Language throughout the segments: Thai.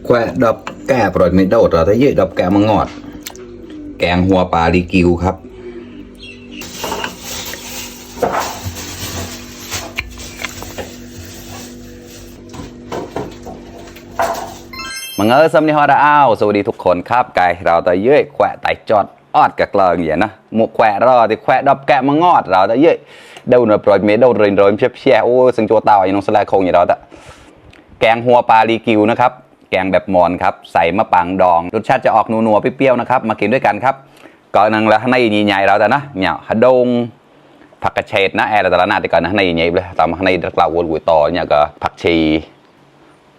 แควดอกแก่ปล่อยไม่โดดเราถ้าเยอะดอกแก่มางอดแกงหัวปลาลีกิวครับมังเออสำนีฮอดอ้าวสวัสดีทุกคนครับกายเราตะเยอะแควไตจอดออดกับเกลืออย่างนะหมกแควรอที่แควดอกแก่มางอดเราตะเยอะเดาหน่อยปล่อยไม่โดดเรินเพียบโอ้สังโจเตาอย่างน้องสลายคงอย่างเราตะแกงหัวปลาลีกิวนะครับแกงแบบมอนครับใส่มะปังดองรสชาติจะออกนัวๆเปรี้ยวๆนะครับมากินด้วยกันครับก่อนนึงแล้วในใหญ่ๆเราแต่นะเนี่ยฮัดดงผักกระเฉดนะแอร์แต่ละนาที่ก่อนนะในใหญ่เลยตามในกล่าววนต่อเนี่ยก็ผักชี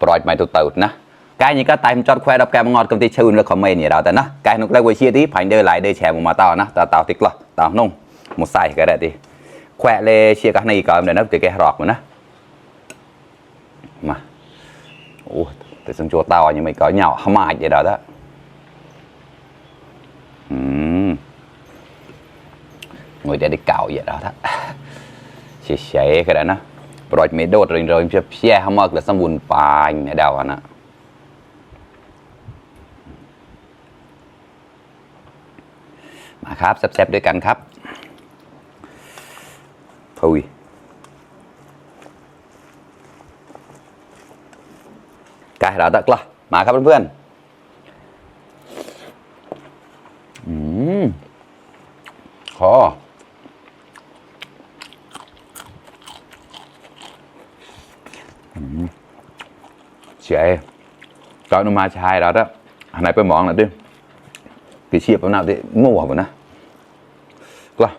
ปล่อยไม่ตุ่ๆนะcáiนี้ก็ตายมันจอดแควดับแกมงอดกับที่ชื่นแล้วคอมเมนต์อย่างเราแต่นะcáiนุกได้ไว้เชียร์ที่ผ่านเดินไหลเดินแชร์มาต่อนะต่อติดละต่อนุ่งหมดใส่ก็ได้ดิแควเลยเชียร์กันในก่อนเดี๋ยวนับจะแกหลอกมันนะมาโอ้แต่สังโจเตาอย่างไม่ก็เหนียวหมาอย่างเราđó ngồi để đi cạo vậy đó xé cái đó nó rồi mấy đốt rồi xe không mực là xong buồn phai này đâu anh ạมาครับแซ่บๆด้วยกันครับพุยกายเราตักละมาครับเพื่อนๆคอเฉยตอนมาชายเราđó anh nàyไปมองหน่อยดิcái chiếc nó nào đấy ngô hả nè qua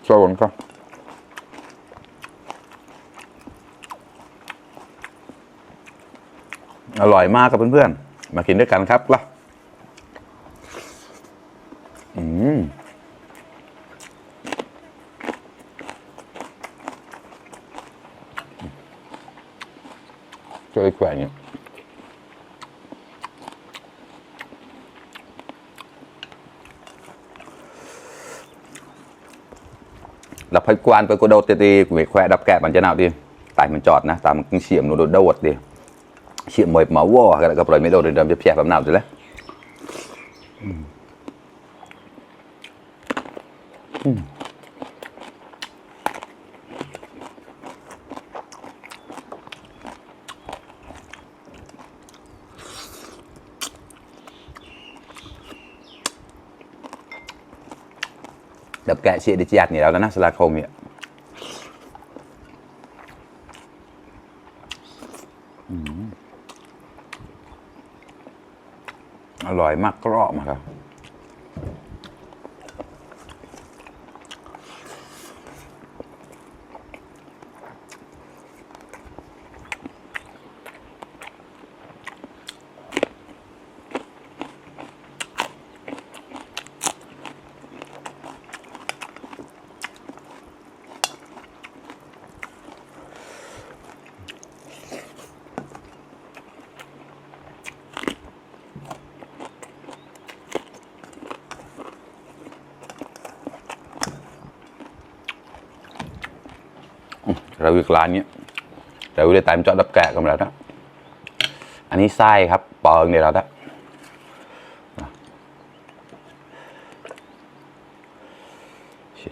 cho con conอร่อยมากครับเพื่อนๆมากินด้วยกันครับล่ะcho cái khỏe nhỉ đập hay quan với cô đâu thì về khỏe đập kẹp bằng chân nào đi tại mình chọt nè tại một cái xiềm nó đột đâu đi xiềm mệt máu vô cái gặp rồi mấy đồ thì đâm chẹp làm nào rồi đấy đập kẹ chị đi chặt như đó nó là không vậyอร่อยมากกรอบมากครับเราอีกร้านนี้เราได้ตามจอดดับแกะกันแล้วนะอันนี้ไส้ครับเปิงเนี่ยเรา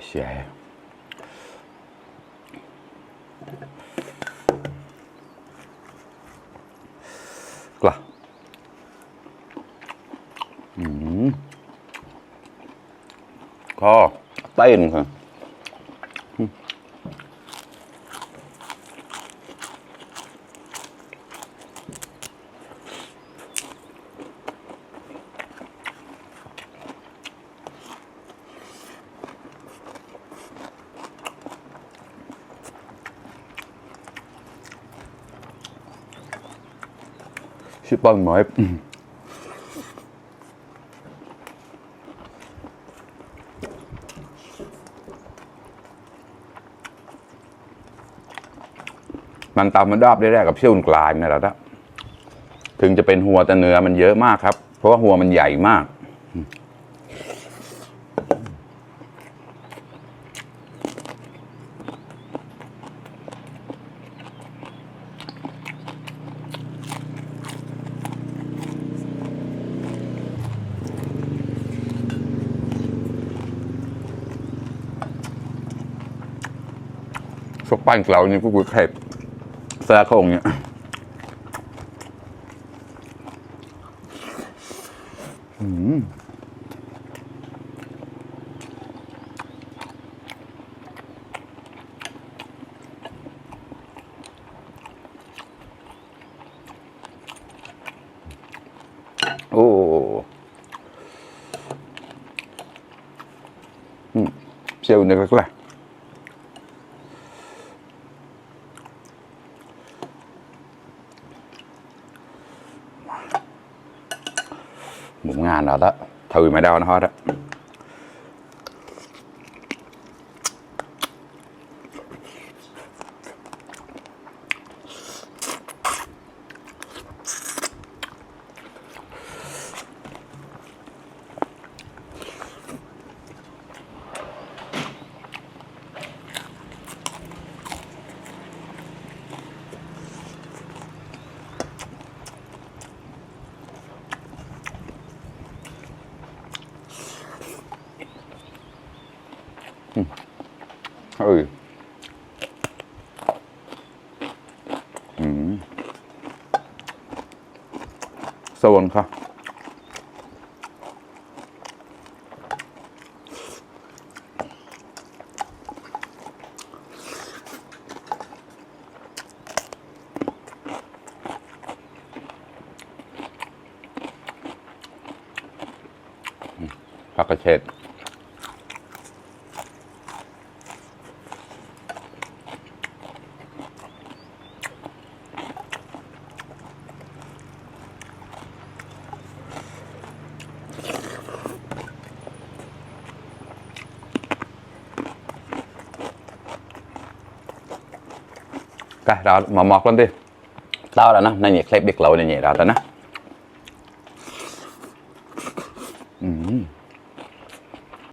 เสียกล่ะก็เต้นค่ะชื่อป้องหมอยมันตามมันดอบได้แรกกับเชี่ยวกลายนี่แหละถึงจะเป็นหัวแต่เนื้อมันเยอะมากครับเพราะว่าหัวมันใหญ่มาก ปั้นเกลานี่กูแค่แซ่โคงเนี่ยโอ้เชียวนึกแล้ว 1.000 rồi đó thử mày đâu nó hết đó ừ sâu khôngผักกระเฉดcái đó mà mọc lên đi tao là nó này nhiệt clip biết lỗi này nhẹ đó tao nè